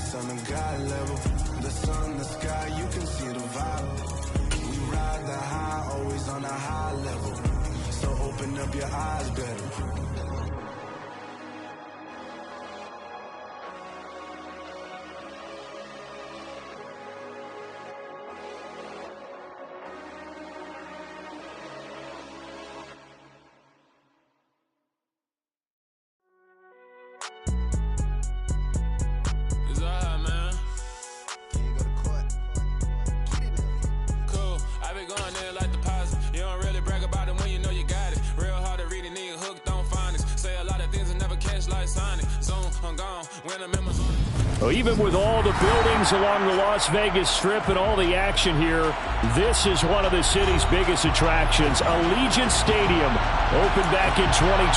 It's on the God level. The sun, the sky, you can see the vibe. We ride the high, always on a high level. So open up your eyes better. Well, even with all the buildings along the Las Vegas Strip and all the action here, this is one of the city's biggest attractions. Allegiant Stadium opened back in 2020.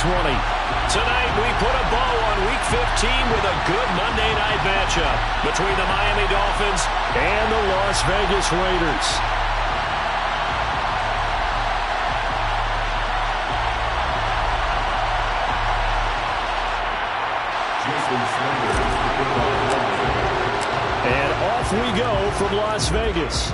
Tonight, we put a bow on Week 15 with a good Monday night matchup between the Miami Dolphins and the Las Vegas Raiders. And off we go from Las Vegas.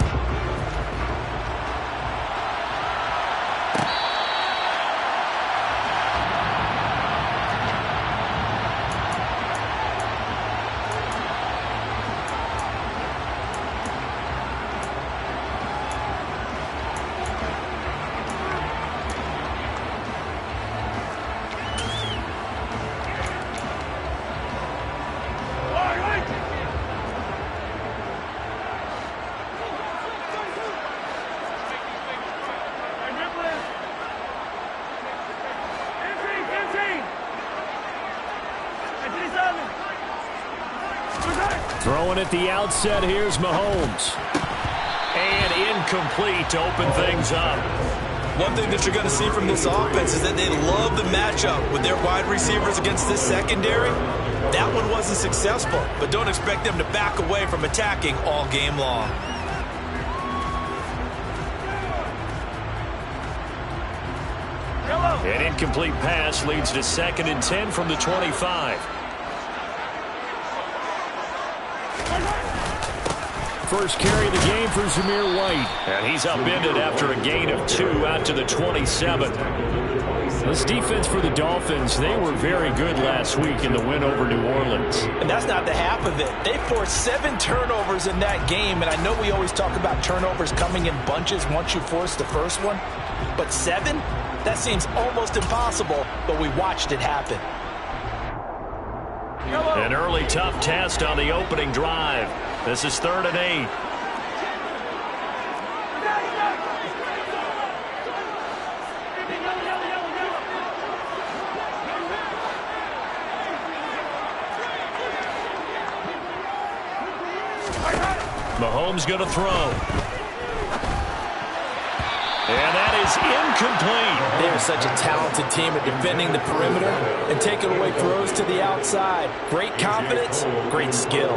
Throwing at the outset, here's Mahomes. And incomplete to open things up. One thing that you're going to see from this offense is that they love the matchup with their wide receivers against this secondary. That one wasn't successful, but don't expect them to back away from attacking all game long. An incomplete pass leads to 2nd and 10 from the 25. First carry of the game for Zamir White. And he's upended after a gain of 2 out to the 27. This defense for the Dolphins, they were very good last week in the win over New Orleans. And that's not the half of it. They forced 7 turnovers in that game. And I know we always talk about turnovers coming in bunches once you force the first one. But 7? That seems almost impossible, but we watched it happen. An early tough test on the opening drive. This is 3rd and 8. Mahomes going to throw. And that is incomplete. They are such a talented team at defending the perimeter and taking away throws to the outside. Great confidence, great skill.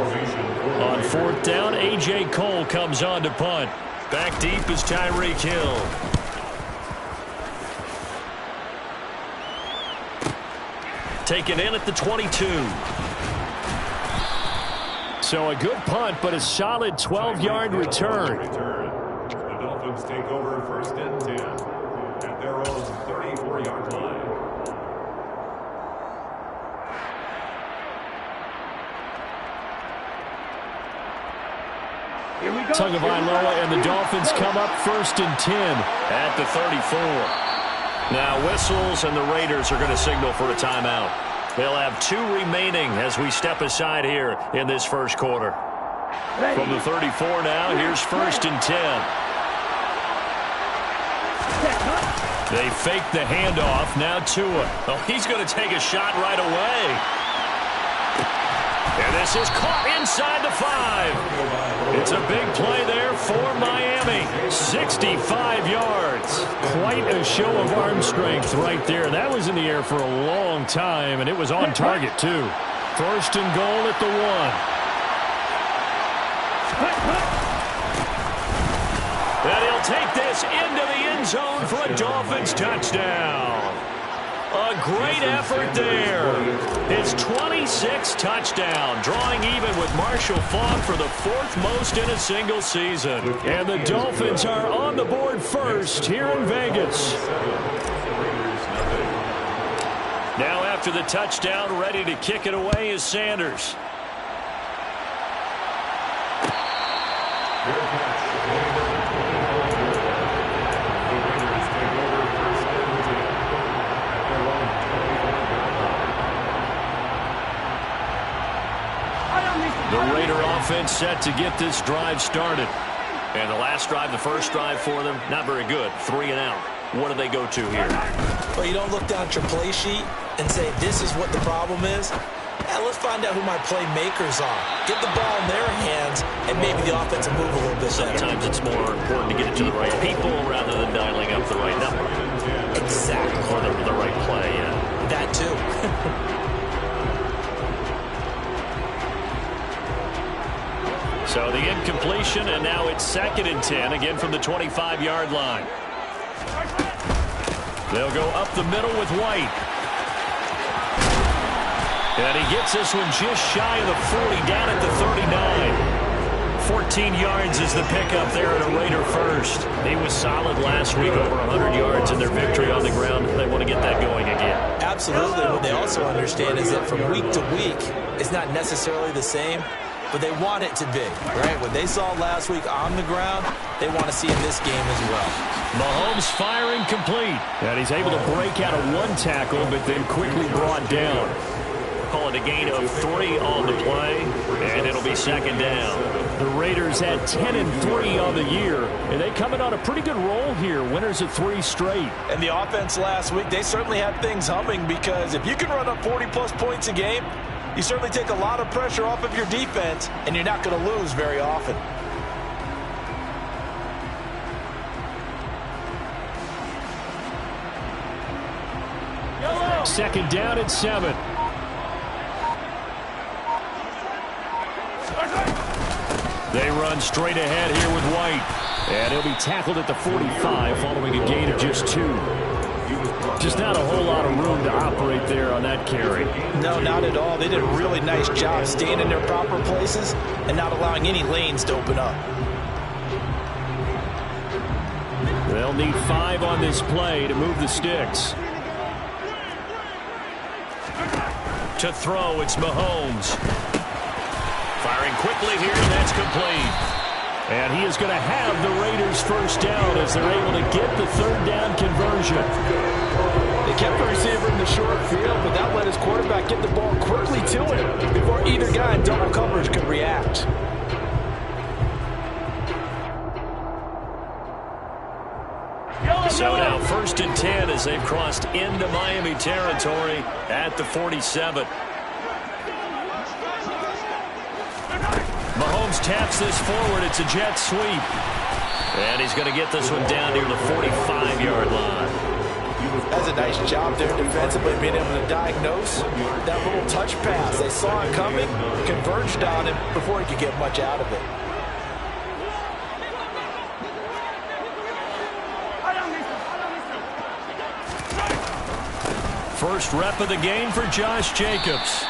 On 4th down, A.J. Cole comes on to punt. Back deep is Tyreek Hill. Taken in at the 22. So a good punt, but a solid 12-yard return. The Dolphins take over 1st and 10 at their own 34-yard line. Tagovailoa and the Dolphins come up 1st and 10 at the 34. Now whistles and the Raiders are going to signal for a timeout. They'll have 2 remaining as we step aside here in this first quarter. From the 34 now, here's 1st and 10. They fake the handoff. Now Tua. Oh, he's going to take a shot right away. And this is caught inside the 5. It's a big play there for Miami. 65 yards. Quite a show of arm strength right there. That was in the air for a long time, and it was on target, too. 1st and goal at the 1. And he'll take this into the end zone for a Dolphins touchdown. A great effort there. His 26th touchdown, drawing even with Marshall Faulk for the 4th most in a single season. And the Dolphins are on the board first here in Vegas. Now after the touchdown, ready to kick it away is Sanders. The Raider offense set to get this drive started. And the last drive, the first drive for them, not very good. 3 and out. What do they go to here? Well, you don't look down at your play sheet and say, this is what the problem is. Let's find out who my playmakers are. Get the ball in their hands, and maybe the offense will move a little bit better. Sometimes it's more important to get it to the right people rather than dialing up the right number. Exactly. Or the right play, yeah. That too. So the incompletion, and now it's 2nd and 10, again from the 25-yard line. They'll go up the middle with White. And he gets this one just shy of the 40, down at the 39. 14 yards is the pickup there at a Raider first. He was solid last week, over 100 yards in their victory on the ground. They want to get that going again. Absolutely. What they also understand is that from week to week, it's not necessarily the same, but they want it to be, right? What they saw last week on the ground, they want to see in this game as well. Mahomes firing complete. And he's able to break out of 1 tackle, but then quickly brought down. Call it a gain of 3 on the play, and it'll be 2nd down. The Raiders had 10-3 on the year, and they coming on a pretty good roll here. Winners of 3 straight. And the offense last week, they certainly had things humming, because if you can run up 40-plus points a game, you certainly take a lot of pressure off of your defense, and you're not going to lose very often. Yellow. 2nd down at 7. They run straight ahead here with White. And he'll be tackled at the 45 following a gain of just 2. Just not a whole lot of room to operate there on that carry. No, not at all. They did a really nice job staying in their proper places and not allowing any lanes to open up. They'll need 5 on this play to move the sticks. To throw, it's Mahomes. Firing quickly here, and that's complete. And he is going to have the Raiders first down as they're able to get the 3rd down conversion. They kept the receiver in the short field, but that let his quarterback get the ball quickly to him before either guy in double coverage could react. So now 1st and 10 as they've crossed into Miami territory at the 47. Mahomes taps this forward. It's a jet sweep. And he's going to get this one down near the 45-yard line. That's a nice job there defensively, being able to diagnose that little touch pass. They saw it coming, converged on him before he could get much out of it. First rep of the game for Josh Jacobs.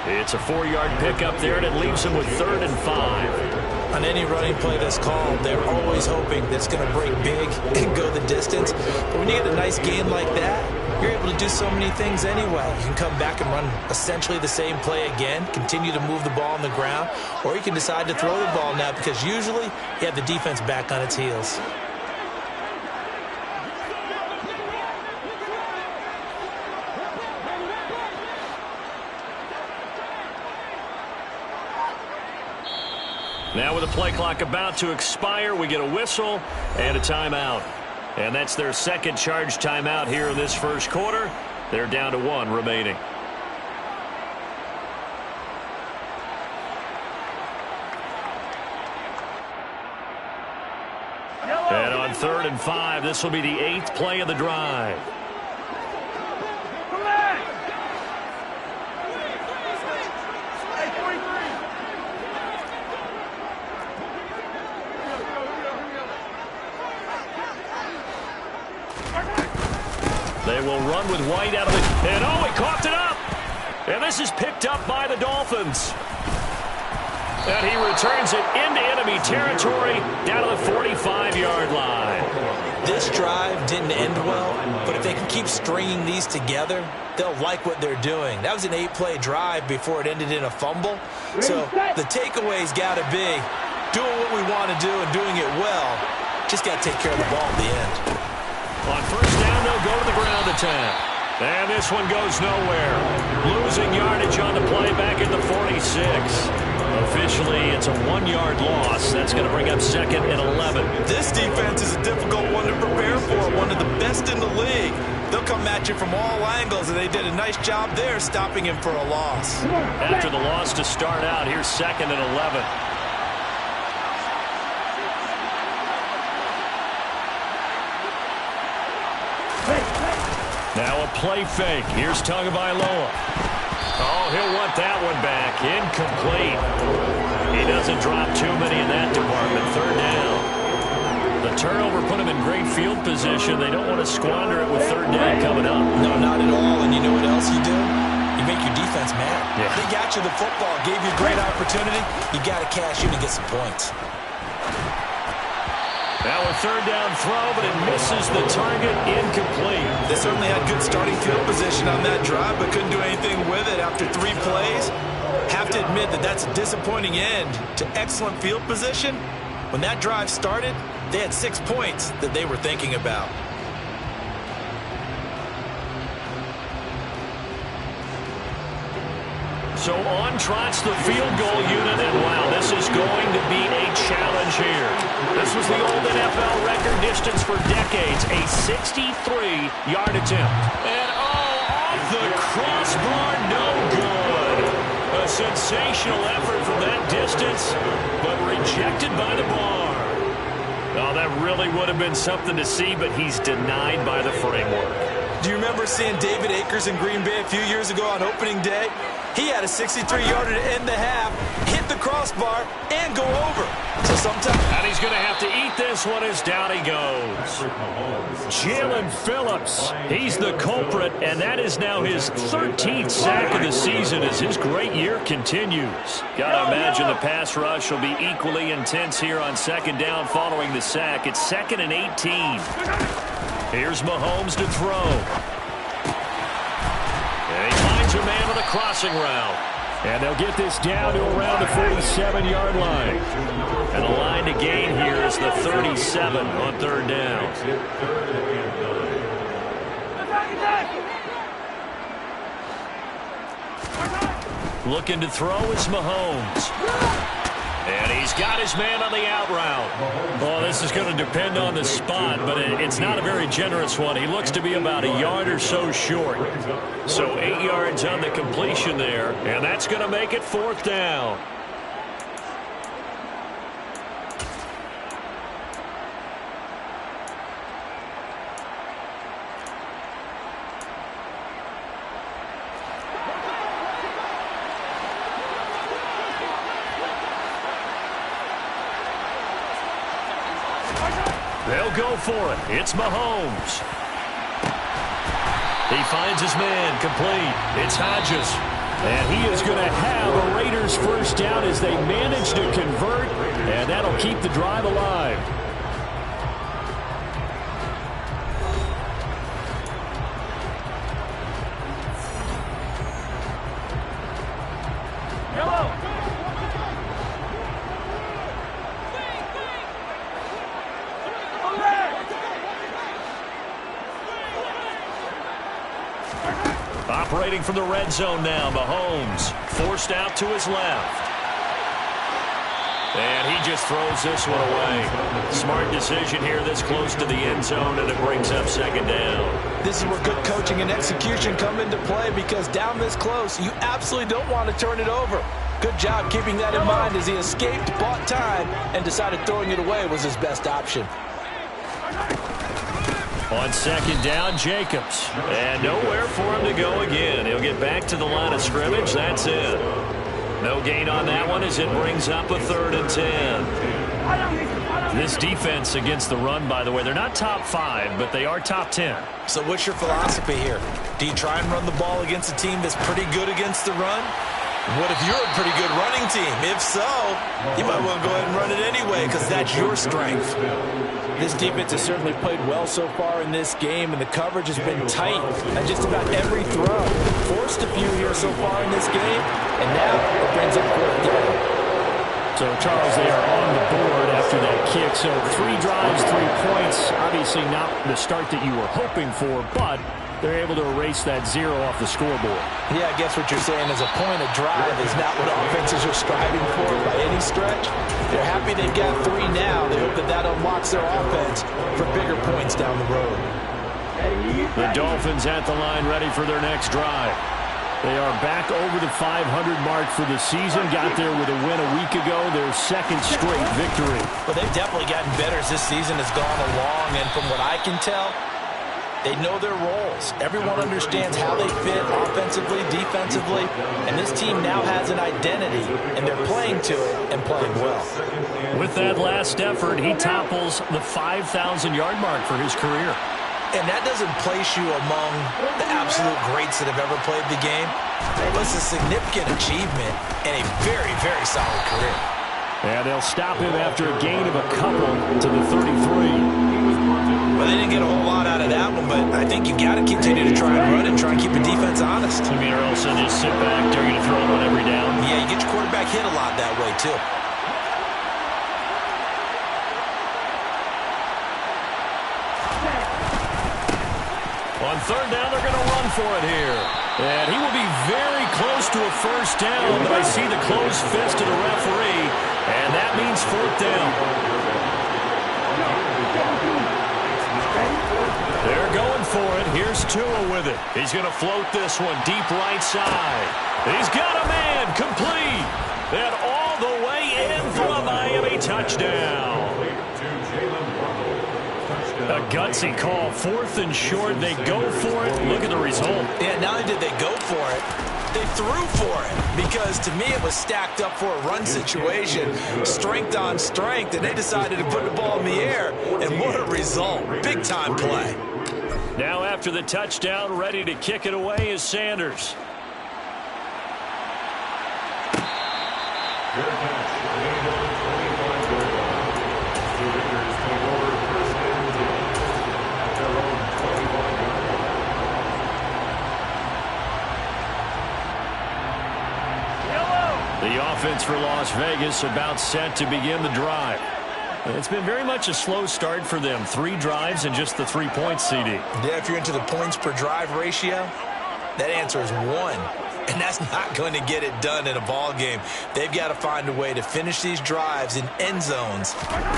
It's a 4-yard pickup there, and it leaves him with 3rd and 5. On any running play that's called, they're always hoping that it's going to break big and go the distance. But when you get a nice gain like that, you're able to do so many things anyway. You can come back and run essentially the same play again, continue to move the ball on the ground, or you can decide to throw the ball now, because usually you have the defense back on its heels. Now with the play clock about to expire, we get a whistle and a timeout. And that's their 2nd charge timeout here in this first quarter. They're down to 1 remaining. And on 3rd and 5, this will be the 8th play of the drive. They will run with White out of it. And, oh, he coughed it up. And this is picked up by the Dolphins. And he returns it into enemy territory down to the 45-yard line. This drive didn't end well, but if they can keep stringing these together, they'll like what they're doing. That was an 8-play drive before it ended in a fumble. So the takeaway's got to be doing what we want to do and doing it well. Just got to take care of the ball at the end. On first down, they'll go to the ground attack. And this one goes nowhere. Losing yardage on the play back at the 46. Officially, it's a 1-yard loss. That's going to bring up 2nd and 11. This defense is a difficult one to prepare for, one of the best in the league. They'll come at you from all angles, and they did a nice job there stopping him for a loss. After the loss to start out, here's 2nd and 11. Now a play fake. Here's Tagovailoa. Oh, he'll want that one back. Incomplete. He doesn't drop too many in that department. 3rd down. The turnover put him in great field position. They don't want to squander it with 3rd down coming up. No, not at all. And you know what else you do? You make your defense mad. Yeah. They got you the football, gave you a great opportunity. You got to cash in and get some points. Now a 3rd down throw, but it misses the target. Incomplete. They certainly had good starting field position on that drive, but couldn't do anything with it after 3 plays. Have to admit that that's a disappointing end to excellent field position. When that drive started, they had 6 points that they were thinking about. So on trots the field goal unit, and wow, this is going to be a challenge here. This was the old NFL record distance for decades, a 63-yard attempt. And off the crossbar, no good. A sensational effort from that distance, but rejected by the bar. Oh, that really would have been something to see, but he's denied by the framework. Do you remember seeing David Akers in Green Bay a few years ago on opening day? He had a 63-yarder to end the half, hit the crossbar, and go over. So sometimes... And he's going to have to eat this one as down he goes. Jalen Phillips, he's the culprit, and that is now his 13th sack of the season as his great year continues. Got to imagine the pass rush will be equally intense here on 2nd down following the sack. It's 2nd and 18. Here's Mahomes to throw. And he finds a man on the crossing route. And they'll get this down to around the 47-yard line. And the line to gain here is the 37 on 3rd down. Looking to throw is Mahomes. And he's got his man on the out route. Well, this is going to depend on the spot, but it's not a very generous one. He looks to be about a yard or so short. So 8 yards on the completion there, and that's going to make it 4th down. They'll go for it. It's Mahomes. He finds his man complete. It's Hodges. And he is going to have a Raiders first down as they manage to convert, and that'll keep the drive alive. Operating from the red zone now, Mahomes forced out to his left. And he just throws this one away. Smart decision here this close to the end zone, and it brings up 2nd down. This is where good coaching and execution come into play, because down this close, you absolutely don't want to turn it over. Good job keeping that in mind as he escaped, bought time, and decided throwing it away was his best option. On 2nd down, Jacobs. And nowhere for him to go again. He'll get back to the line of scrimmage. That's it. No gain on that one as it brings up a 3rd and 10. This defense against the run, by the way, they're not top 5, but they are top 10. So what's your philosophy here? Do you try and run the ball against a team that's pretty good against the run? What if you're a pretty good running team? If so, you might well go ahead and run it anyway because that's your strength. This defense has certainly played well so far in this game, and the coverage has been tight at just about every throw. Forced a few here so far in this game, and now it brings up 4th down. So, Charles, they are on the board after that kick. So 3 drives, 3 points. Obviously not the start that you were hoping for, but they're able to erase that 0 off the scoreboard. Yeah, I guess what you're saying is a point of drive is not what offenses are striving for by any stretch. They're happy they've got 3 now. They hope that that unlocks their offense for bigger points down the road. The Dolphins at the line ready for their next drive. They are back over the 500 mark for the season. Got there with a win a week ago, their 2nd straight victory. Well, they've definitely gotten better as this season has gone along, and from what I can tell, they know their roles. Everyone understands how they fit offensively, defensively, and this team now has an identity, and they're playing to it and playing well. With that last effort, he topples the 5,000-yard mark for his career. And that doesn't place you among the absolute greats that have ever played the game. But it's a significant achievement and a very, very solid career. And they'll stop him after a gain of a couple to the 33. Well, they didn't get a whole lot out of that one, but I think you got to continue to try and run and try and keep the defense honest. I mean, or else they'll just sit back. They're going to throw it on every down. Yeah, you get your quarterback hit a lot that way, too. On 3rd down, they're going to run for it here. And he will be very close to a 1st down, but I see the closed fist of the referee, and that means 4th down. They're going for it. Here's Tua with it. He's going to float this one deep right side. He's got a man complete. And all the way in for a Miami touchdown. A gutsy call, 4th and short. They go for it. Look at the result. Yeah, not only did they go for it, they threw for it. Because to me, it was stacked up for a run situation. Strength on strength, and they decided to put the ball in the air. And what a result. Big-time play. Now after the touchdown, ready to kick it away is Sanders. The offense for Las Vegas about set to begin the drive. It's been very much a slow start for them. 3 drives and just the 3 points, CD. Yeah, if you're into the points per drive ratio, that answer is 1. And that's not going to get it done in a ball game. They've got to find a way to finish these drives in end zones,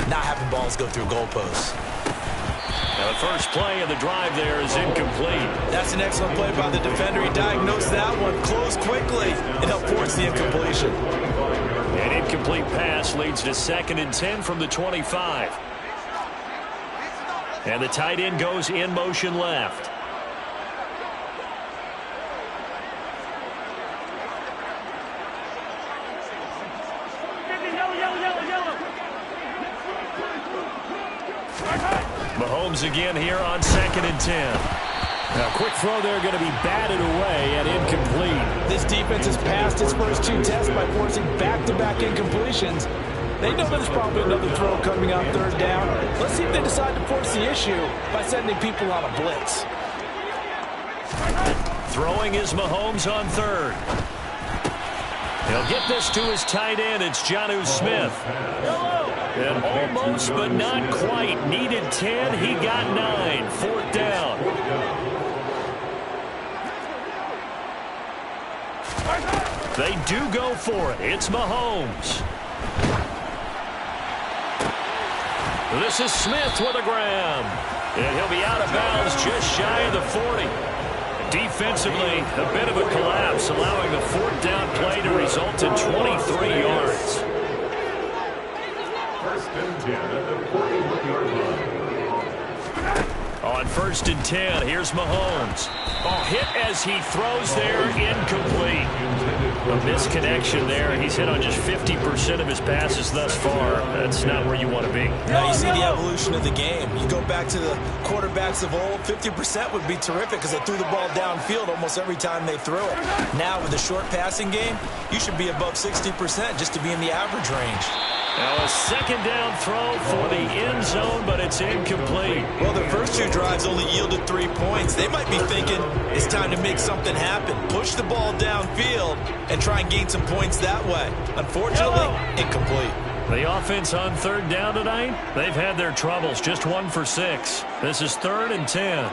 not having balls go through goalposts. Now the first play of the drive there is incomplete. That's an excellent play by the defender. He diagnosed that one, closed quickly, and helped force the incompletion. An incomplete pass leads to 2nd and 10 from the 25. And the tight end goes in motion left. Mahomes again here on 2nd and 10. Now, quick throw there going to be batted away and incomplete. This defense has passed its first 2 tests by forcing back-to-back incompletions. They know there's probably another throw coming on 3rd down. Let's see if they decide to force the issue by sending people on a blitz. Throwing is Mahomes on 3rd. He'll get this to his tight end. It's Jonnu Smith. And almost, but not quite. Needed 10. He got 9. 4th down. They do go for it. It's Mahomes. This is Smith with a grab. And he'll be out of bounds just shy of the 40. Defensively, a bit of a collapse, allowing the 4th down play to result in 23 yards. 1st and 10 at the 41-yard line. On 1st and 10, here's Mahomes. Oh, hit as he throws there, incomplete. A misconnection there. He's hit on just 50% of his passes thus far. That's not where you want to be. Now you see the evolution of the game. You go back to the quarterbacks of old, 50% would be terrific because they threw the ball downfield almost every time they threw it. Now with the short passing game, you should be above 60% just to be in the average range. Now a second down throw for the end zone, but it's incomplete. Well, the first 2 drives only yielded 3 points. They might be thinking it's time to make something happen. Push the ball downfield and try and gain some points that way. Unfortunately, incomplete. The offense on 3rd down tonight, they've had their troubles. Just 1 for 6. This is 3rd and 10.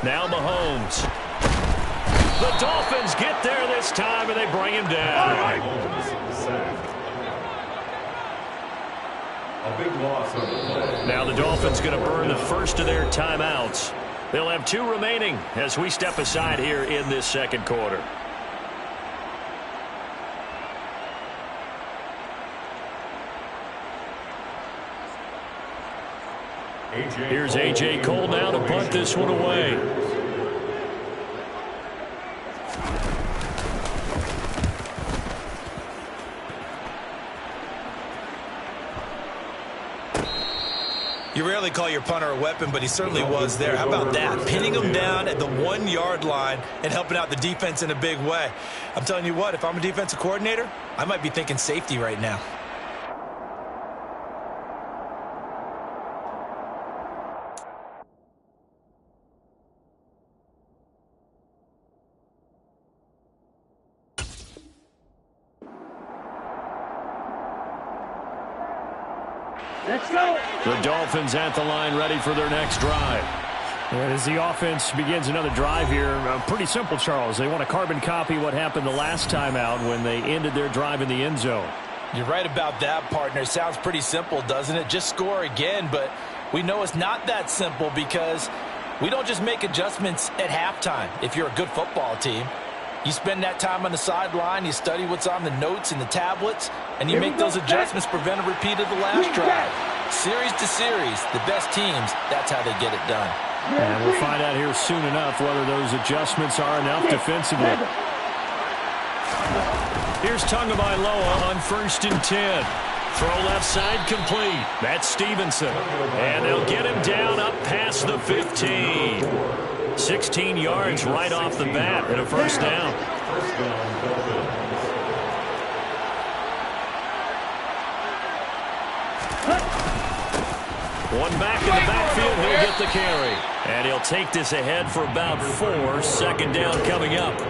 Now Mahomes. The Dolphins get there this time, and they bring him down. A big loss on the play. Now the Dolphins going to burn the first of their timeouts. They'll have 2 remaining as we step aside here in this second quarter. Here's A.J. Cole now to punt this one away. You rarely call your punter a weapon, but he certainly was there. How about that? Pinning him down at the 1-yard line and helping out the defense in a big way. I'm telling you what, if I'm a defensive coordinator, I might be thinking safety right now. Let's go. The Dolphins at the line, ready for their next drive. And as the offense begins another drive here, pretty simple, Charles. They want to carbon copy what happened the last time out when they ended their drive in the end zone. You're right about that, partner. Sounds pretty simple, doesn't it? Just score again, but we know it's not that simple because we don't just make adjustments at halftime if you're a good football team. You spend that time on the sideline, you study what's on the notes and the tablets, and you make those adjustments, prevent a repeat of the last drive. Series to series, the best teams, that's how they get it done. And we'll find out here soon enough whether those adjustments are enough defensively. Here's Tagovailoa on 1st and 10. Throw left side complete. That's Stevenson. And they'll get him down up past the 15. 16 yards right off the bat and a first down. One back in the backfield, he'll get the carry. And he'll take this ahead for about 4. 2nd down coming up.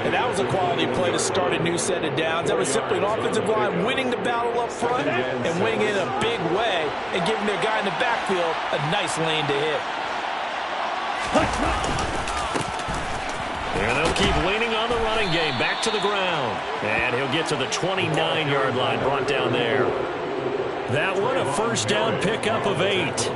And that was a quality play to start a new set of downs. That was simply an offensive line winning the battle up front and winning it in a big way and giving their guy in the backfield a nice lane to hit. And they'll keep leaning on the running game. Back to the ground. And he'll get to the 29-yard line, brought down there. That one, a first down pickup of 8.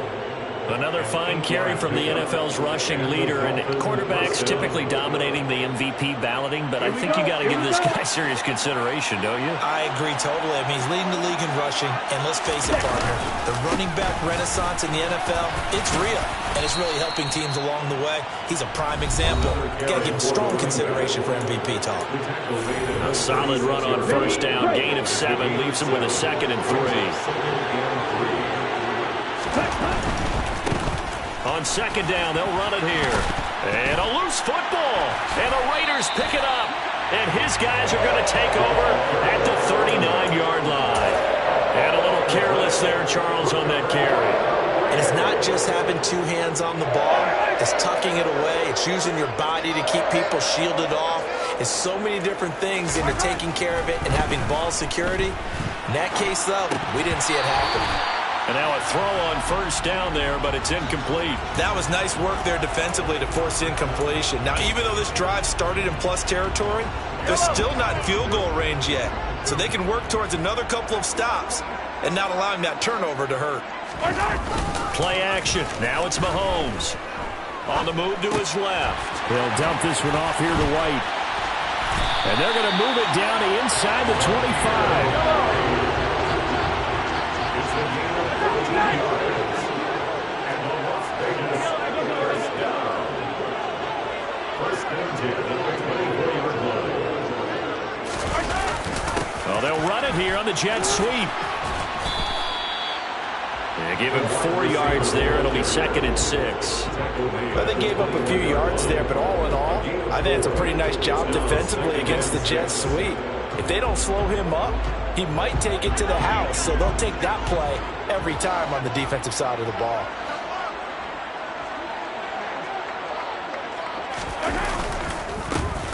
Another fine carry from the NFL's rushing leader, and quarterbacks typically dominating the MVP balloting, but I think you got to give this guy serious consideration, don't you? I agree totally. I mean, he's leading the league in rushing, and let's face it, partner, the running back renaissance in the NFL, it's real, and it's really helping teams along the way. He's a prime example. You got to give him strong consideration for MVP talk. A solid run on first down, gain of 7, leaves him with a 2nd and 3. On 2nd down, they'll run it here. And a loose football. And the Raiders pick it up. And his guys are going to take over at the 39-yard line. And a little careless there, Charles, on that carry. And it's not just having 2 hands on the ball. It's tucking it away. It's using your body to keep people shielded off. It's so many different things into taking care of it and having ball security. In that case, though, we didn't see it happen. And now a throw on first down there, but it's incomplete. That was nice work there defensively to force incompletion. Now, even though this drive started in plus territory, they're still not in field goal range yet. So they can work towards another couple of stops and not allowing that turnover to hurt. Play action. Now it's Mahomes. On the move to his left. He'll dump this one off here to White. And they're going to move it down to inside the 25. Well, they'll run it here on the jet sweep. They give him 4 yards there. It'll be 2nd and 6. Well, they gave up a few yards there, but all in all, I think it's a pretty nice job defensively against the jet sweep. If they don't slow him up, he might take it to the house, so they'll take that play every time on the defensive side of the ball.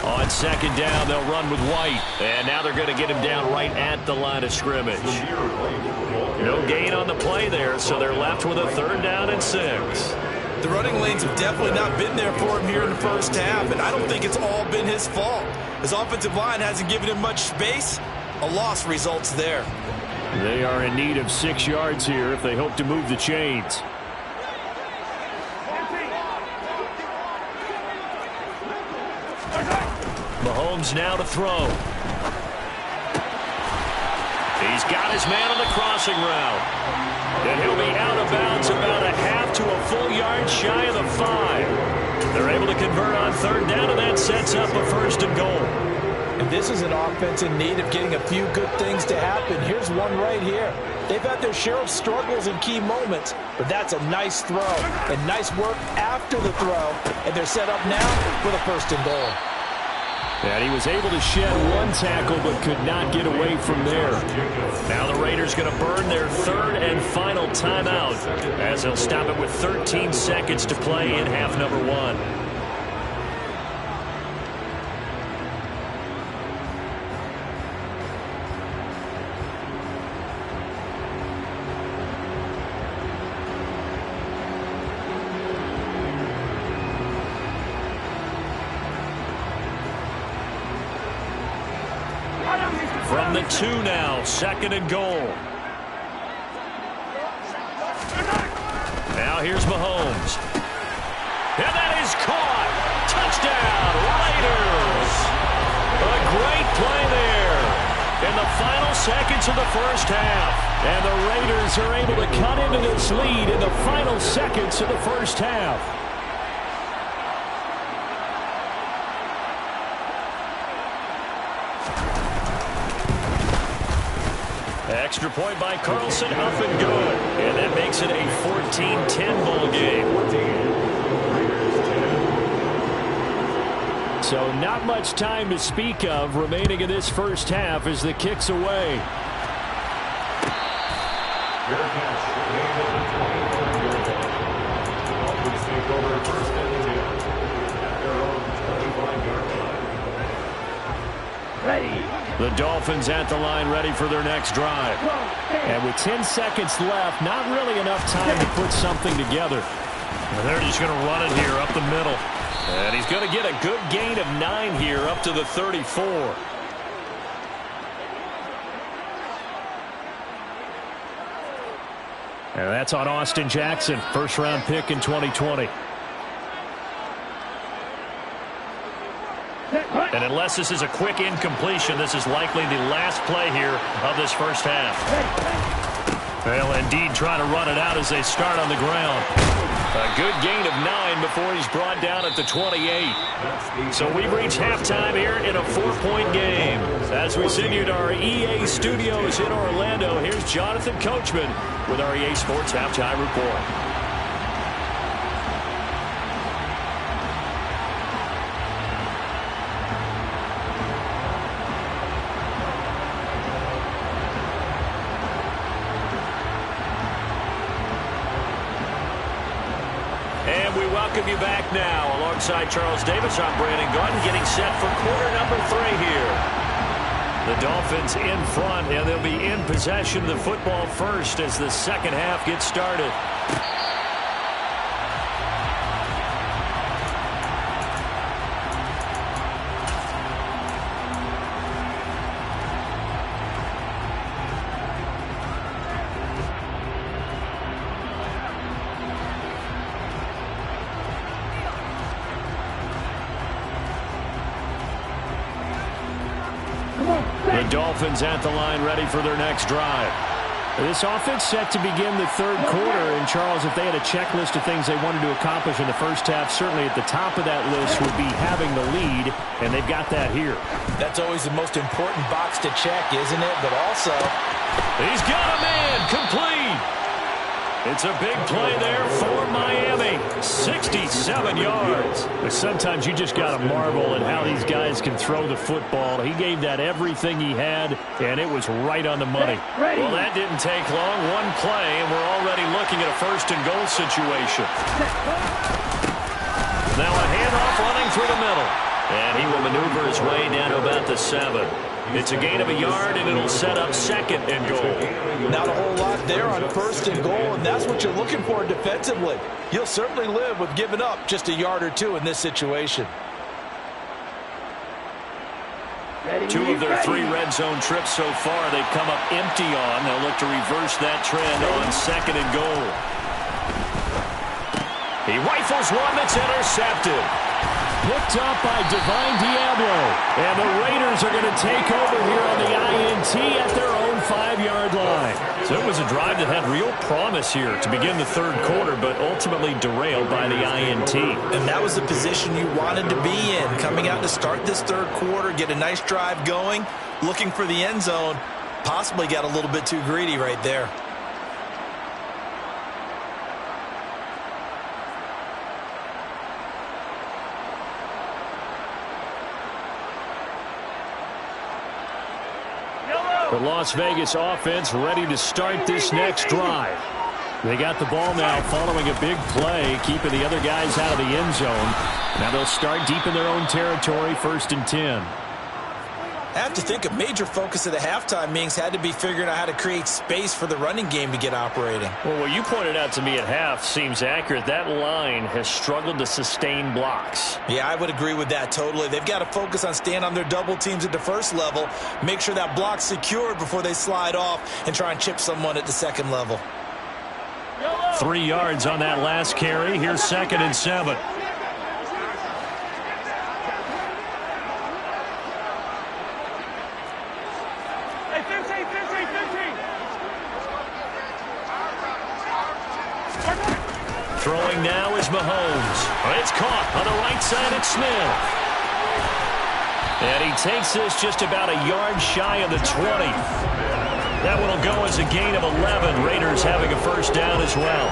On 2nd down, they'll run with White. And now they're going to get him down right at the line of scrimmage. No gain on the play there, so they're left with a 3rd down and 6. The running lanes have definitely not been there for him here in the first half, and I don't think it's all been his fault. His offensive line hasn't given him much space. A loss results there. They are in need of 6 yards here if they hope to move the chains. Mahomes now to throw. He's got his man on the crossing route. And he'll be out of bounds about a half to a full yard shy of the 5. They're able to convert on 3rd down, and that sets up a 1st and goal. And this is an offense in need of getting a few good things to happen. Here's one right here. They've had their share of struggles in key moments, but that's a nice throw and nice work after the throw. And they're set up now with a 1st and goal. And he was able to shed 1 tackle but could not get away from there. Now the Raiders going to burn their 3rd and final timeout as they'll stop it with 13 seconds to play in half number 1. From the 2 now, 2nd and goal. Now here's Mahomes. And that is caught. Touchdown, Raiders. A great play there in the final seconds of the first half. And the Raiders are able to cut into this lead in the final seconds of the first half. Extra point by Carlson, up and good. And that makes it a 14-10 ball game. So not much time to speak of remaining in this first half as the kick's away. The Dolphins at the line ready for their next drive. And with 10 seconds left, not really enough time to put something together. And they're just going to run it here up the middle. And he's going to get a good gain of 9 here up to the 34. And that's on Austin Jackson, first-round pick in 2020. And unless this is a quick incompletion, this is likely the last play here of this first half. Well, indeed, trying to run it out as they start on the ground. A good gain of 9 before he's brought down at the 28. So we've reached halftime here in a 4-point game. As we send you to our EA studios in Orlando, here's Jonathan Coachman with our EA Sports Halftime Report. Welcome you back now. Alongside Charles Davis, I'm Brandon Gunn, getting set for quarter number 3 here. The Dolphins in front, and they'll be in possession of the football first as the second half gets started. The Dolphins at the line ready for their next drive. This offense set to begin the third quarter. And, Charles, if they had a checklist of things they wanted to accomplish in the first half, certainly at the top of that list would be having the lead, and they've got that here. That's always the most important box to check, isn't it? But also, he's got a man complete. It's a big play there for Miami. 67 yards. But sometimes you just got to marvel at how these guys can throw the football. He gave that everything he had, and it was right on the money. Well, that didn't take long. One play, and we're already looking at a first-and-goal situation. Now a handoff running through the middle. And he will maneuver his way down to about the 7. It's a gain of a yard, and it'll set up second and goal. Not a whole lot there on first and goal, and that's what you're looking for defensively. You'll certainly live with giving up just a yard or two in this situation. 2 of their 3 red zone trips so far they've come up empty on. They'll look to reverse that trend on second and goal. He rifles one that's intercepted. Picked up by Divine Diablo. And the Raiders are going to take over here on the INT at their own 5-yard line. So it was a drive that had real promise here to begin the third quarter, but ultimately derailed by the INT. And that was the position you wanted to be in. Coming out to start this third quarter, get a nice drive going, looking for the end zone. Possibly got a little bit too greedy right there. The Las Vegas offense ready to start this next drive. They got the ball now following a big play, keeping the other guys out of the end zone. Now they'll start deep in their own territory, 1st and 10. I have to think a major focus of the halftime meetings had to be figuring out how to create space for the running game to get operating. Well, what you pointed out to me at half seems accurate. That line has struggled to sustain blocks. Yeah, I would agree with that totally. They've got to focus on staying on their double teams at the first level, make sure that block's secured before they slide off and try and chip someone at the second level. 3 yards on that last carry. Here's 2nd and 7. Throwing now is Mahomes. It's caught on the right side at Smith. And he takes this just about a yard shy of the 20. That one will go as a gain of 11. Raiders having a first down as well.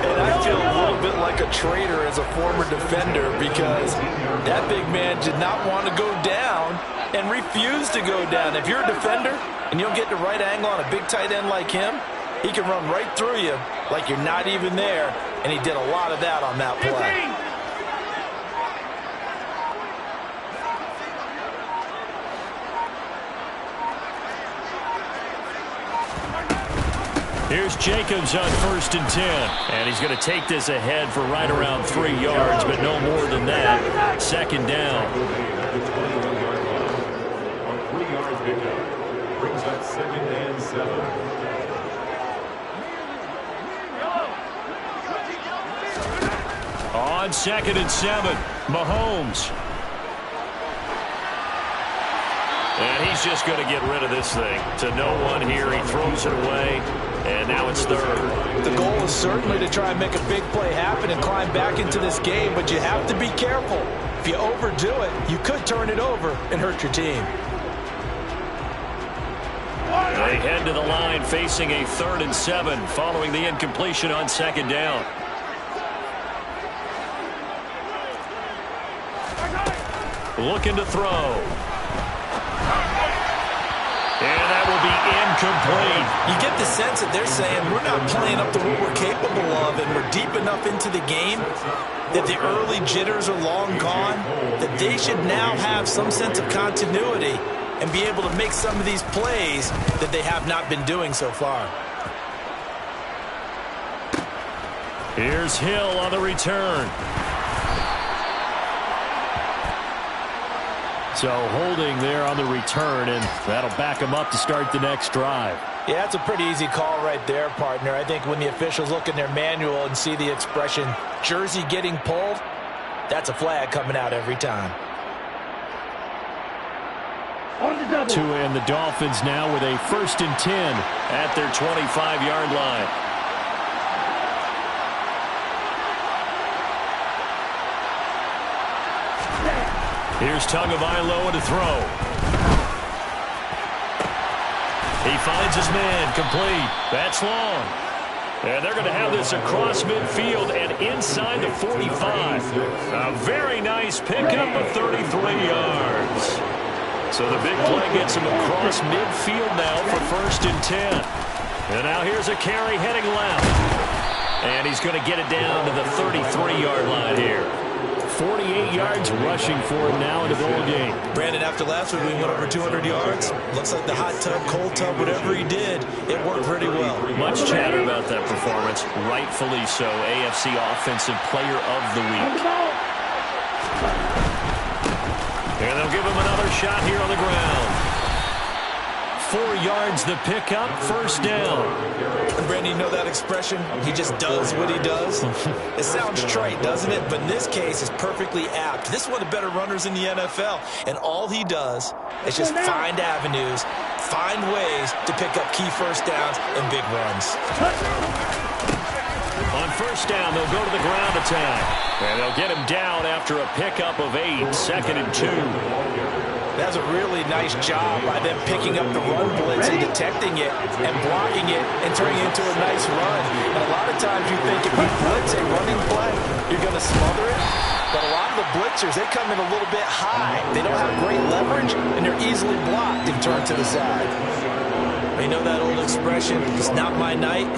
And I feel a little bit like a traitor as a former defender because that big man did not want to go down and refused to go down. If you're a defender and you don't get the right angle on a big tight end like him, he can run right through you like you're not even there, and he did a lot of that on that play. Here's Jacobs on 1st and 10, and he's going to take this ahead for right around 3 yards, but no more than that. 2nd down. On 3 yards pickup. Brings up 2nd and 7. On 2nd and 7, Mahomes. And he's just going to get rid of this thing. To no one here. He throws it away, and now it's 3rd. The goal is certainly to try and make a big play happen and climb back into this game, but you have to be careful. If you overdo it, you could turn it over and hurt your team. They head to the line facing a 3rd and 7 following the incompletion on 2nd down. Looking to throw. And that will be incomplete. You get the sense that they're saying we're not playing up to what we're capable of, and we're deep enough into the game that the early jitters are long gone, that they should now have some sense of continuity and be able to make some of these plays that they have not been doing so far. Here's Hill on the return. So holding there on the return, and that'll back him up to start the next drive. Yeah, that's a pretty easy call right there, partner. I think when the officials look in their manual and see the expression, jersey getting pulled, that's a flag coming out every time. Tua and the Dolphins now with a 1st and 10 at their 25-yard line. Here's Tagovailoa to throw. He finds his man, complete. That's long. And they're going to have this across midfield and inside the 45. A very nice pickup of 33 yards. So the big play gets him across midfield now for 1st and 10. And now here's a carry heading left. And he's going to get it down to the 33-yard line here. 48 yards rushing for him now in the ball game. Brandon, after last week, we went over 200 yards. Looks like the hot tub, cold tub, whatever he did, it worked pretty well. Much chatter about that performance. Rightfully so. AFC Offensive Player of the Week. And they'll give him another shot here on the ground. 4 yards the pickup, 1st down. And Brandon, you know that expression? He just does what he does. It sounds trite, doesn't it? But in this case, it's perfectly apt. This is one of the better runners in the NFL. And all he does is just find avenues, find ways to pick up key 1st downs and big runs. On 1st down, they'll go to the ground attack. And they'll get him down after a pickup of 8, 2nd and 2. That's a really nice job by them picking up the run blitz and detecting it and blocking it and turning it into a nice run. And a lot of times you think if you blitz a running play, you're going to smother it. But a lot of the blitzers, they come in a little bit high. They don't have great leverage, and they're easily blocked and turned to the side. You know that old expression, it's not my night?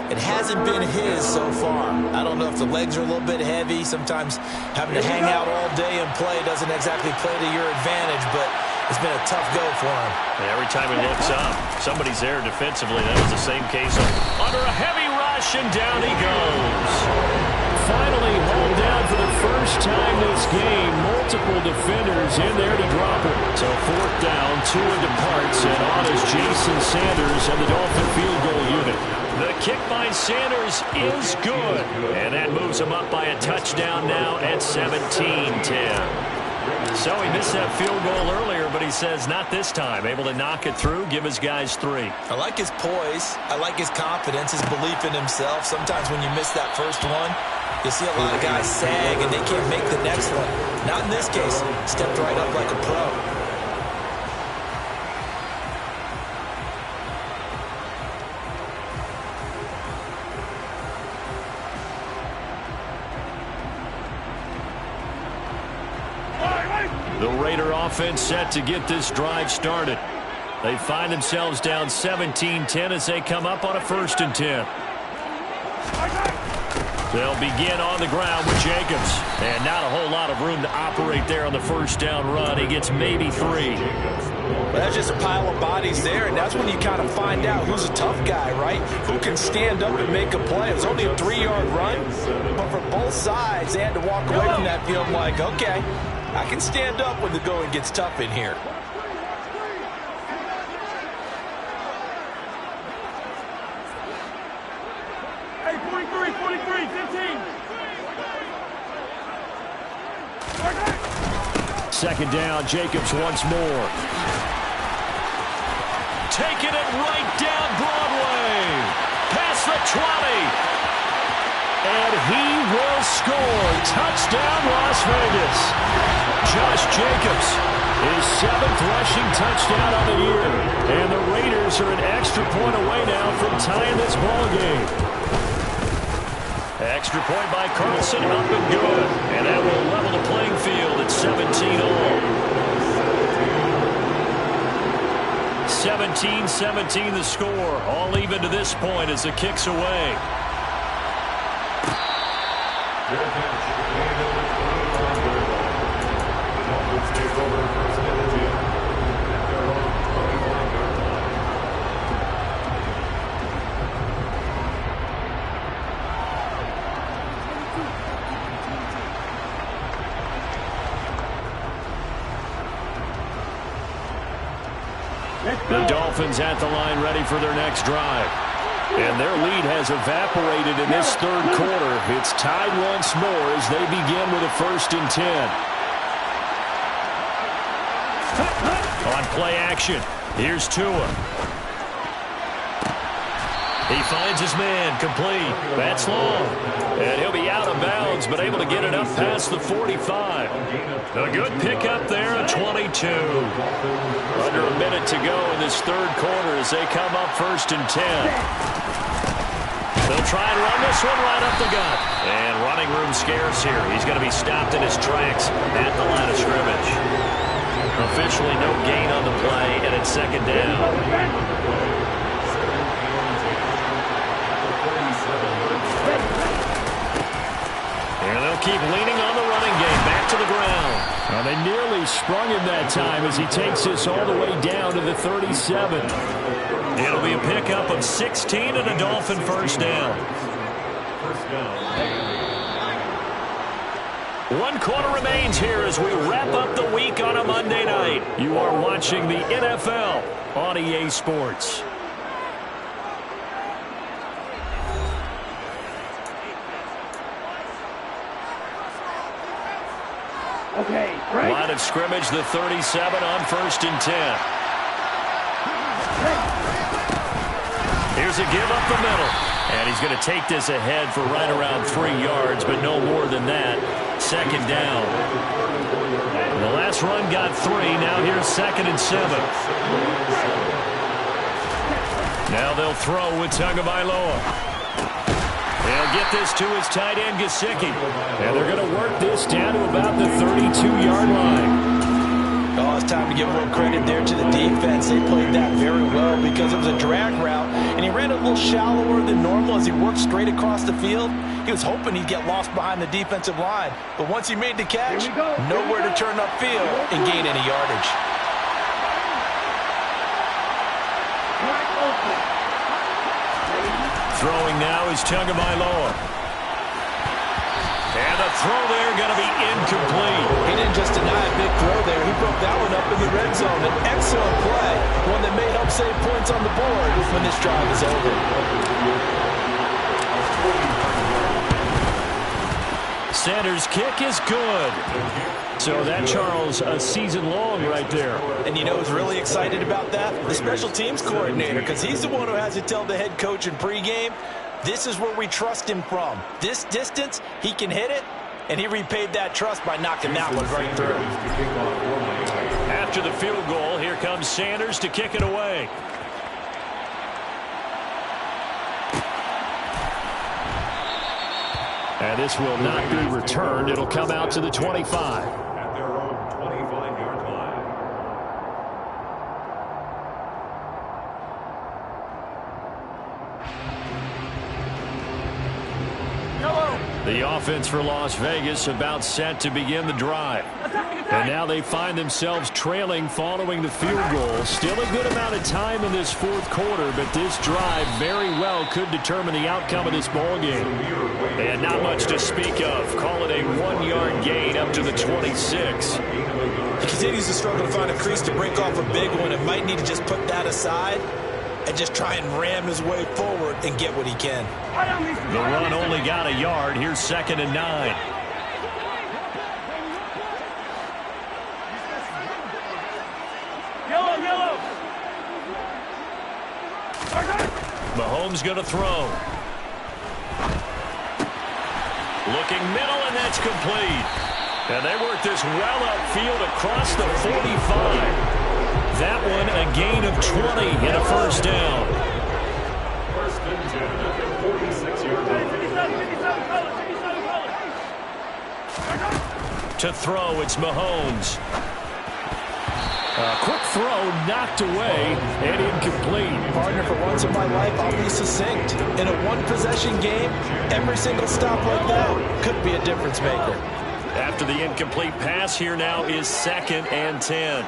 It hasn't been his so far. I don't know if the legs are a little bit heavy. Sometimes having to hang out all day and play doesn't exactly play to your advantage, but it's been a tough go for him. And every time he looks up, somebody's there defensively. That was the same case under a heavy rush, and down he goes. Finally hauled down for the first time this game. Multiple defenders in there to drop him. So 4th down, Tua departs, and on is Jason Sanders and the Dolphin field goal unit. The kick by Sanders is good. And that moves him up by a touchdown now at 17-10. So he missed that field goal earlier, but he says not this time. Able to knock it through, give his guys 3. I like his poise. I like his confidence, his belief in himself. Sometimes when you miss that first one, you see a lot of guys sag and they can't make the next one. Not in this case. Stepped right up like a pro. The Raider offense set to get this drive started. They find themselves down 17-10 as they come up on a 1st and 10. They'll begin on the ground with Jacobs. And not a whole lot of room to operate there on the 1st down run. He gets maybe 3. Well, that's just a pile of bodies there, and that's when you kind of find out who's a tough guy, right? Who can stand up and make a play. It was only a 3-yard run, but for both sides, they had to walk away from that feeling like, okay, I can stand up when the going gets tough in here. Hey, 43, 15. 2nd down, Jacobs once more. Taking it right down Broadway. Past the 20. And he will score. Touchdown, Las Vegas. Josh Jacobs, his 7th rushing touchdown on the year. And the Raiders are an extra point away now from tying this ball game. Extra point by Carlson, up and good. And that will level the playing field at 17-all. 17-17 the score. All even to this point as the kick's away. The Dolphins at the line ready for their next drive. And their lead has evaporated in this 3rd quarter. It's tied once more as they begin with a 1st and 10. On play action. Here's Tua. He finds his man, complete. That's long. And he'll be out of bounds, but able to get it up past the 45. A good pickup there at 22. Under a minute to go in this third quarter as they come up 1st and 10. They'll try and run this one right up the gut. And running room scarce here. He's going to be stopped in his tracks at the line of scrimmage. Officially no gain on the play, and it's 2nd down. And they'll keep leaning on the running game. Back to the ground. Well, they nearly sprung him that time as he takes this all the way down to the 37. It'll be a pickup of 16 and a Dolphin 1st down. 1 quarter remains here as we wrap up the week on a Monday night. You are watching the NFL on EA Sports. Okay, right. Line of scrimmage, the 37 on 1st and 10. Here's a give up the middle. And he's going to take this ahead for right around 3 yards, but no more than that. 2nd down. The last run got 3. Now here's 2nd and 7. Now they'll throw with Tagovailoa. They'll get this to his tight end, Gesicki. And they're going to work this down to about the 32-yard line. Oh, it's time to give a little credit there to the defense. They played that very well because it was a drag route, and he ran a little shallower than normal as he worked straight across the field. He was hoping he'd get lost behind the defensive line. But once he made the catch, nowhere to turn upfield and gain any yardage. Throwing now is Tagovailoa. And the throw there going to be incomplete. He didn't just deny a big throw there. He broke that one up in the red zone. An excellent play. One that may help save points on the board when this drive is over. Sanders' kick is good. So that, Charles, a season long right there. And you know who's really excited about that? The special teams coordinator, because he's the one who has to tell the head coach in pregame, this is where we trust him from. This distance, he can hit it, and he repaid that trust by knocking that one right through. After the field goal, here comes Sanders to kick it away. And this will not be returned. It'll come out to the 25. At their own 25-yard line. The offense for Las Vegas about set to begin the drive. And now they find themselves trailing following the field goal. Still a good amount of time in this 4th quarter, but this drive very well could determine the outcome of this ball game. And not much to speak of. Call it a 1-yard gain up to the 26. He continues to struggle to find a crease to break off a big one and might need to just put that aside and just try and ram his way forward and get what he can. The run only got a yard. Here's 2nd and 9. Yellow. Mahomes going to throw. Looking middle, and that's complete. And they work this well upfield across the 45. That one a gain of 20 and a 1st down. 1st and 10 at their 46-yard line. To throw, it's Mahomes. A quick throw knocked away and incomplete. Partner, for once in my life, I'll be succinct. In a one-possession game, every single stop like that could be a difference maker. After the incomplete pass, here now is 2nd and 10.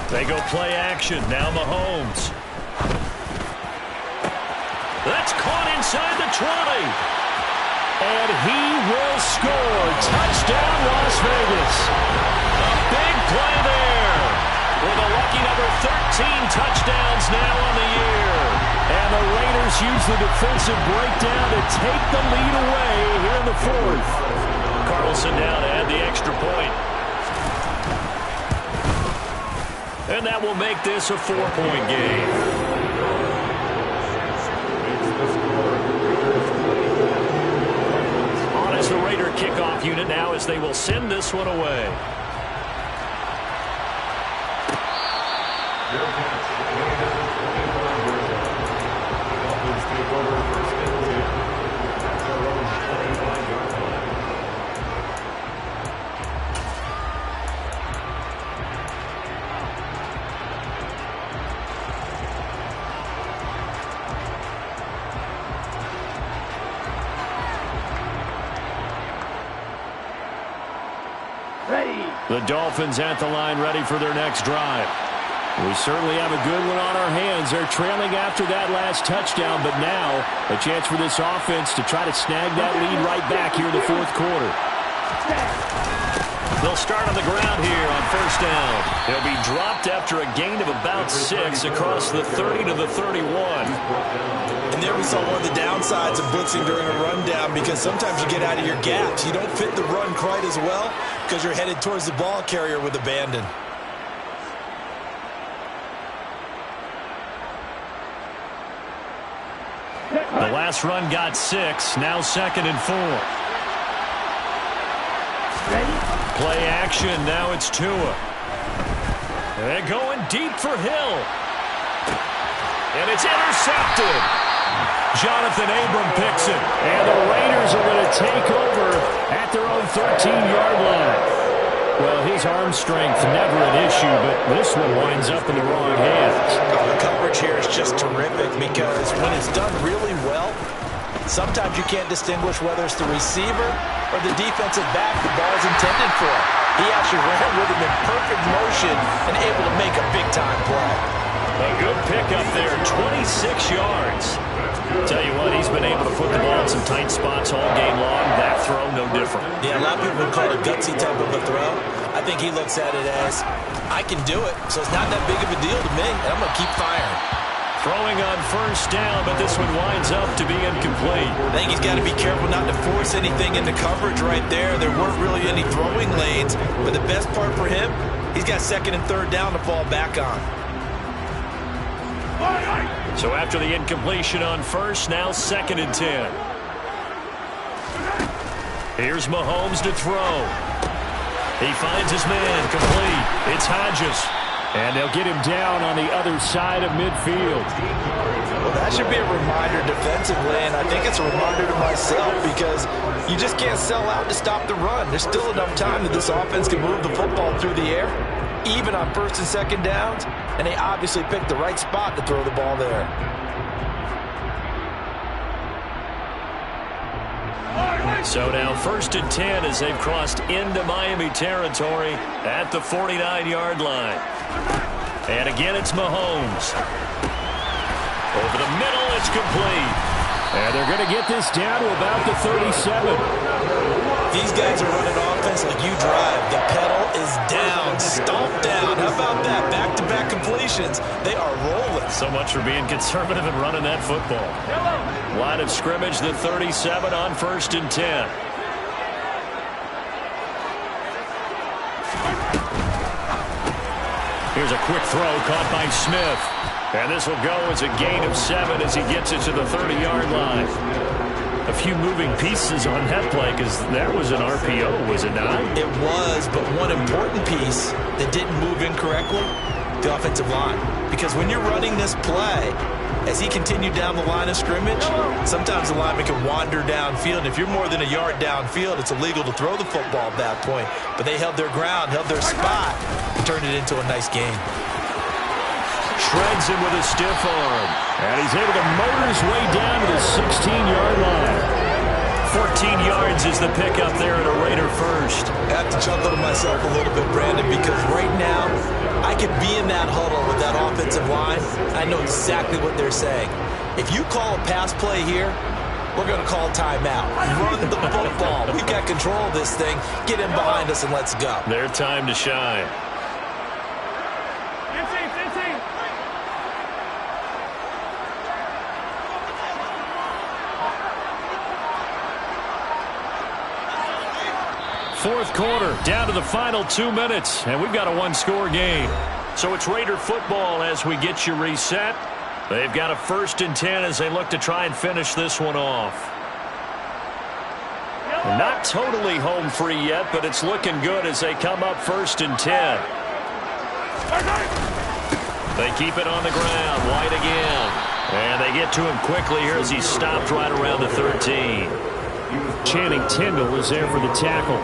They go play action. Now Mahomes. That's caught inside the 20. And he will score. Touchdown, Las Vegas. A big play there. over 13 touchdowns now on the year. And the Raiders use the defensive breakdown to take the lead away here in the fourth. Carlson down to add the extra point. And that will make this a 4-point game. On as the Raider kickoff unit now as they will send this one away. The Dolphins at the line ready for their next drive. We certainly have a good one on our hands. They're trailing after that last touchdown, but now a chance for this offense to try to snag that lead right back here in the fourth quarter. They'll start on the ground here on first down. He'll be dropped after a gain of about 6 across the 30 to the 31. And there we saw one of the downsides of blitzing during a rundown, because sometimes you get out of your gaps. You don't fit the run quite as well because you're headed towards the ball carrier with abandon. The last run got 6, now 2nd and 4. Play action, now it's Tua. They're going deep for Hill. And it's intercepted. Jonathan Abram picks it. And the Raiders are going to take over at their own 13-yard line. Well, his arm strength never an issue, but this one winds up in the wrong hands. The coverage here is just terrific, because when it's done really well, sometimes you can't distinguish whether it's the receiver or the defensive back the ball is intended for. He actually ran with him in perfect motion and able to make a big-time play. A good pickup there, 26 yards. Tell you what, he's been able to put the ball in some tight spots all game long. That throw, no different. Yeah, a lot of people would call it a gutsy type of a throw. I think he looks at it as, I can do it, so it's not that big of a deal to me, and I'm going to keep firing. Throwing on first down, but this one winds up to be incomplete. I think he's got to be careful not to force anything into coverage right there. There weren't really any throwing lanes, but the best part for him, he's got 2nd and 3rd down to fall back on. So after the incompletion on first, now 2nd and 10. Here's Mahomes to throw. He finds his man, complete. It's Hodges. And they'll get him down on the other side of midfield. Well, that should be a reminder defensively, and I think it's a reminder to myself, because you just can't sell out to stop the run. There's still enough time that this offense can move the football through the air, even on 1st and 2nd downs, and they obviously picked the right spot to throw the ball there. So now 1st and 10 as they've crossed into Miami territory at the 49-yard line. And again, it's Mahomes. Over the middle, it's complete. And they're going to get this down to about the 37. These guys are running offense like you drive. The pedal is down, stomped down. How about that? Back-to-back completions. They are rolling. So much for being conservative and running that football. Line of scrimmage, the 37 on 1st and 10. Here's a quick throw caught by Smith. And this will go as a gain of 7 as he gets it to the 30-yard line. A few moving pieces on that play, because that was an RPO, was it not? It was, but one important piece that didn't move incorrectly, the offensive line. Because when you're running this play, as he continued down the line of scrimmage, sometimes the lineman can wander downfield. If you're more than a yard downfield, it's illegal to throw the football at that point. But they held their ground, held their spot, and turned it into a nice game. Shreds him with a stiff arm. And he's able to motor his way down to the 16-yard line. 14 yards is the pickup there at a Raider first. I have to chuckle to myself a little bit, Brandon, because right now I could be in that huddle with that offensive line. I know exactly what they're saying. If you call a pass play here, we're going to call timeout. Run the football. We've got control of this thing. Get in behind us and let's go. Their time to shine. fourth quarter, down to the final 2 minutes, and we've got a one-score game. So it's Raider football as we get you reset. They've got a 1st and 10 as they look to try and finish this one off. Not totally home free yet, but it's looking good as they come up 1st and 10. They keep it on the ground. White again. And they get to him quickly here as he's stopped right around the 13. Channing Tindall is there for the tackle.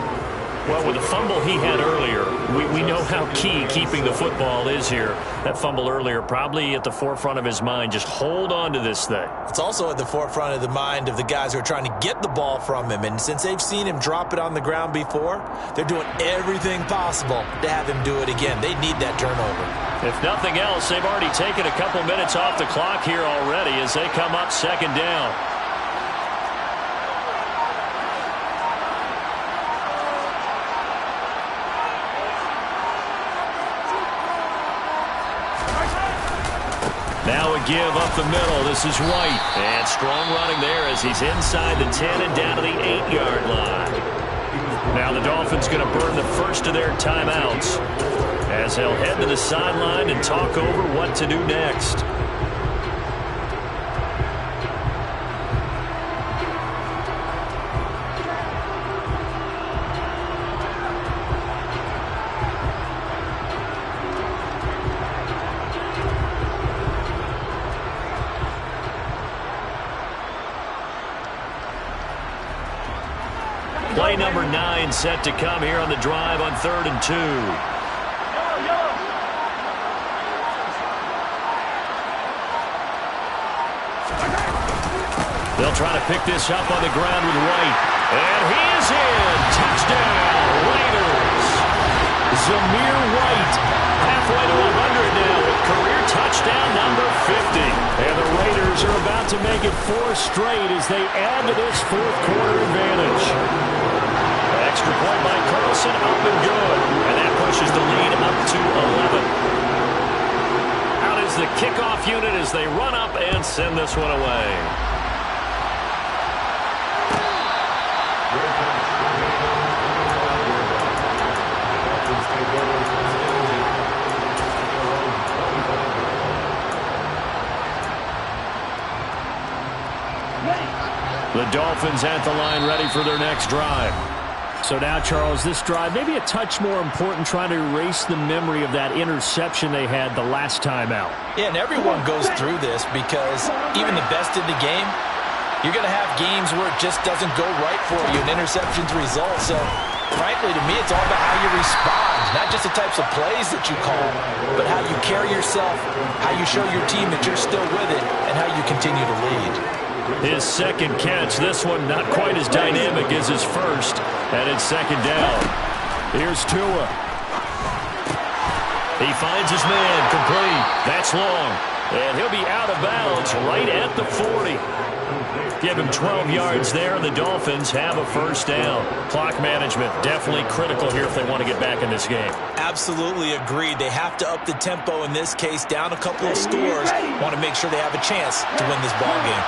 Well, with the fumble he had earlier, we know how key keeping the football is here. That fumble earlier probably at the forefront of his mind. Just hold on to this thing. It's also at the forefront of the mind of the guys who are trying to get the ball from him. And since they've seen him drop it on the ground before, they're doing everything possible to have him do it again. They need that turnover. If nothing else, they've already taken a couple minutes off the clock here already as they come up 2nd down. Now a give up the middle. This is White. And strong running there as he's inside the 10 and down to the 8-yard line. Now the Dolphins going to burn the first of their timeouts as they'll head to the sideline and talk over what to do next. Play number 9 set to come here on the drive on 3rd and 2. They'll try to pick this up on the ground with White. And he is in. Touchdown, Raiders. Zamir White, halfway to 100 now with career touchdown number 50. And the Raiders are about to make it 4 straight as they add to this fourth quarter advantage. Extra point by Carlson, up and good. And that pushes the lead up to 11. Out is the kickoff unit as they run up and send this one away. The Dolphins at the line ready for their next drive. So now, Charles, this drive maybe a touch more important, trying to erase the memory of that interception they had the last time out. Yeah, and everyone goes through this because even the best in the game, you're going to have games where it just doesn't go right for you, and interceptions result. So, frankly, to me, it's all about how you respond, not just the types of plays that you call, but how you carry yourself, how you show your team that you're still with it, and how you continue to lead. His second catch, this one not quite as dynamic as his first, and it's 2nd down. Here's Tua. He finds his man, complete. That's long, and he'll be out of bounds right at the 40. Give him 12 yards there, and the Dolphins have a 1st down. Clock management definitely critical here if they want to get back in this game. Absolutely agreed. They have to up the tempo in this case, down a couple of scores. Want to make sure they have a chance to win this ball game.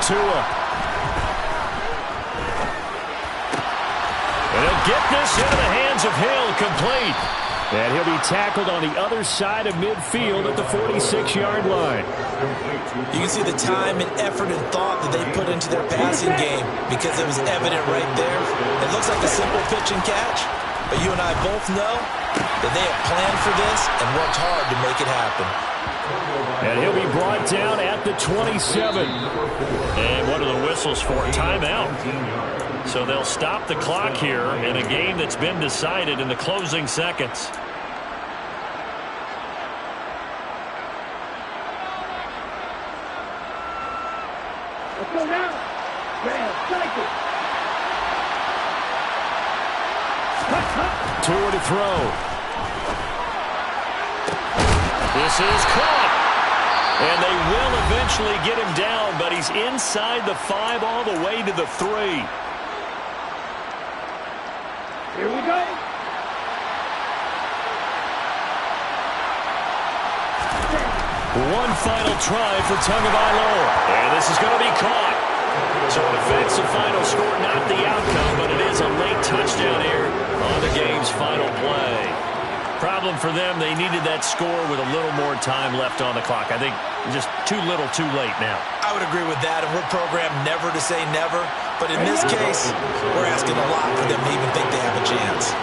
Tua. And he'll get this into the hands of Hill, complete. And he'll be tackled on the other side of midfield at the 46-yard line. You can see the time and effort and thought that they put into their passing game because it was evident right there. It looks like a simple pitch and catch, but you and I both know that they have planned for this and worked hard to make it happen. And he'll be brought down at the 27. And what are the whistles for? Timeout. So they'll stop the clock here in a game that's been decided in the closing seconds. Let's go now. Cycle. Tua to throw. This is caught. And they will eventually get him down, but he's inside the 5 all the way to the 3. Here we go. One final try for Tagovailoa. And this is going to be caught. So a defensive final score, not the outcome, but it is a late touchdown here on the game's final play. Problem for them, they needed that score with a little more time left on the clock. I think just too little, too late now. I would agree with that, and we're programmed never to say never. But in this case, we're asking a lot for them to even think they have a chance.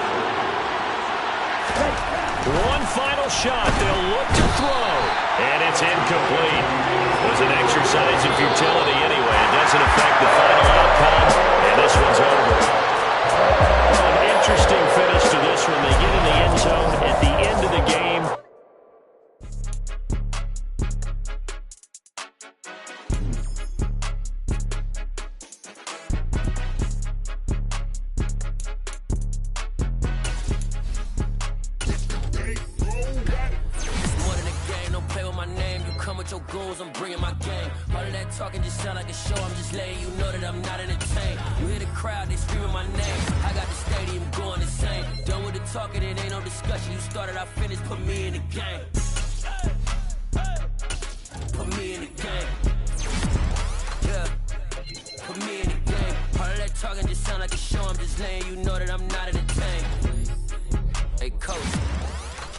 One final shot. They'll look to throw. And it's incomplete. It was an exercise in futility anyway. It doesn't affect the final outcome. And this one's over. An interesting finish to this one. They get in the end zone at the end of the game. Your goals, I'm bringing my game. All of that talking just sound like a show. I'm just letting you know that I'm not entertained. You hear the crowd, they screaming my name. I got the stadium going insane. Done with the talking, it ain't no discussion. You started, I finished, put me in the game. Put me in the game. Yeah. Put me in the game. All of that talking just sound like a show. I'm just letting you know that I'm not entertained. Hey, coach.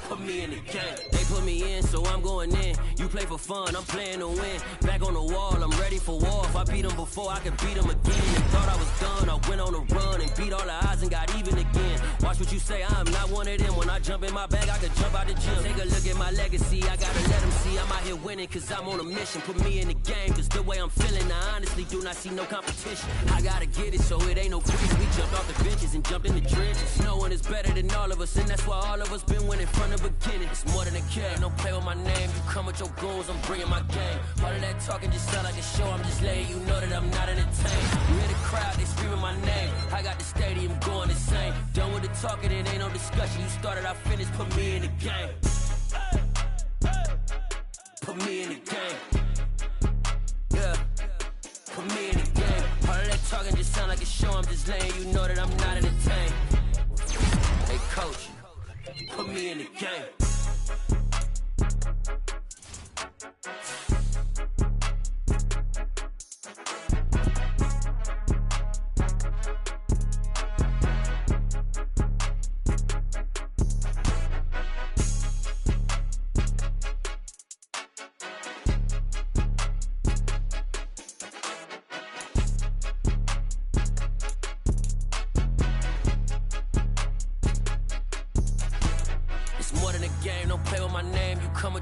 Put me in the game. They put me in, so I'm going in. You play for fun, I'm playing to win. Back on the wall, I'm ready for war. If I beat them before, I can beat them again. They thought I was done, I went on a run and beat all the odds and got even again. Watch what you say, I'm not one of them. When I jump in my bag, I can jump out the gym. Take a look at my legacy, I gotta let them see I'm out here winning, cause I'm on a mission. Put me in the game, cause the way I'm feeling, I honestly do not see no competition. I gotta get it, so it ain't no quitting. We jumped off the benches and jumped in the trenches. No one is better than all of us, and that's why all of us been winning from the beginning. It's more than a game, don't play with my name. You come with your goals, I'm bringing my game. All of that talking just sound like a show. I'm just letting you know that I'm not entertained. You hear the crowd, they screaming my name. I got the stadium going insane. Done with the talking, it ain't no discussion. You started, I finished, put me in the game. Put me in the game. Yeah. Put me in the game. All of that talking just sound like a show. I'm just letting you know that I'm not entertained. Hey, coach, put me in the game.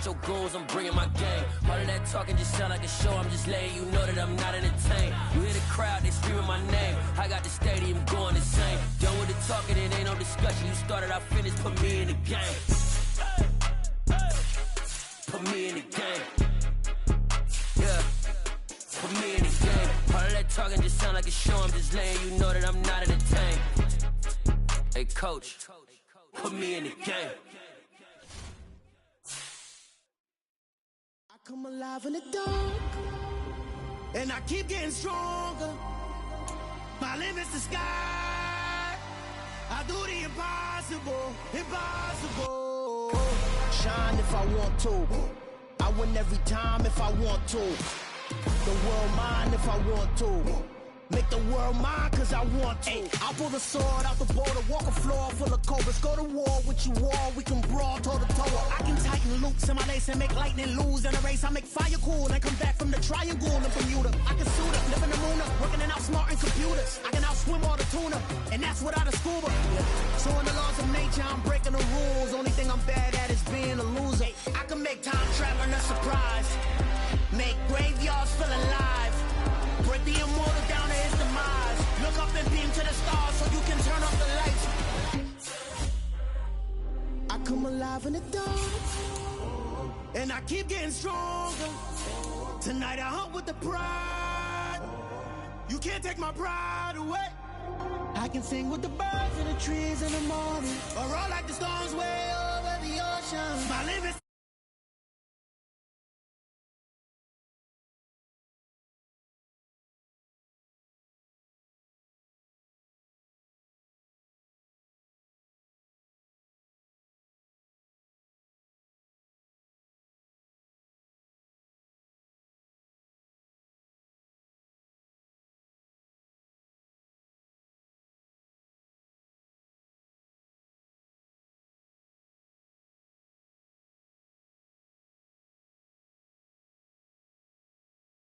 Your goals, I'm bringing my game. All of that talking just sound like a show. I'm just letting you know that I'm not entertained. You hear the crowd, they screaming my name. I got the stadium going insane. Done with the talking, it ain't no discussion. You started, I finished, put me in the game. Put me in the game. Yeah. Put me in the game. All of that talking just sound like a show. I'm just letting you know that I'm not entertained. Hey, coach, put me in the game. Come alive in the dark, and I keep getting stronger. My limit's the sky. I do the impossible, impossible. Shine if I want to. I win every time if I want to. The world mine if I want to. Make the world mine cause I want to. Ay, I'll pull the sword out the border, walk a floor full of cobras. Go to war with you all, we can brawl toe to toe. I can tighten loops in my lace and make lightning lose in a race. I make fire cool and come back from the triangle in Bermuda. I can suit up, live in the moon up, working and outsmarting computers. I can outswim all the tuna, and that's without a scuba. So in the laws of nature, I'm breaking the rules. Only thing I'm bad at is being a loser. I can make time traveling a surprise. Make graveyards feel alive. Break the immortal down to his demise. Look up and beam to the stars so you can turn off the lights. I come alive in the dark, and I keep getting stronger. Tonight I hunt with the pride. You can't take my pride away. I can sing with the birds and the trees in the morning, or roll like the storms way over the ocean. My limit's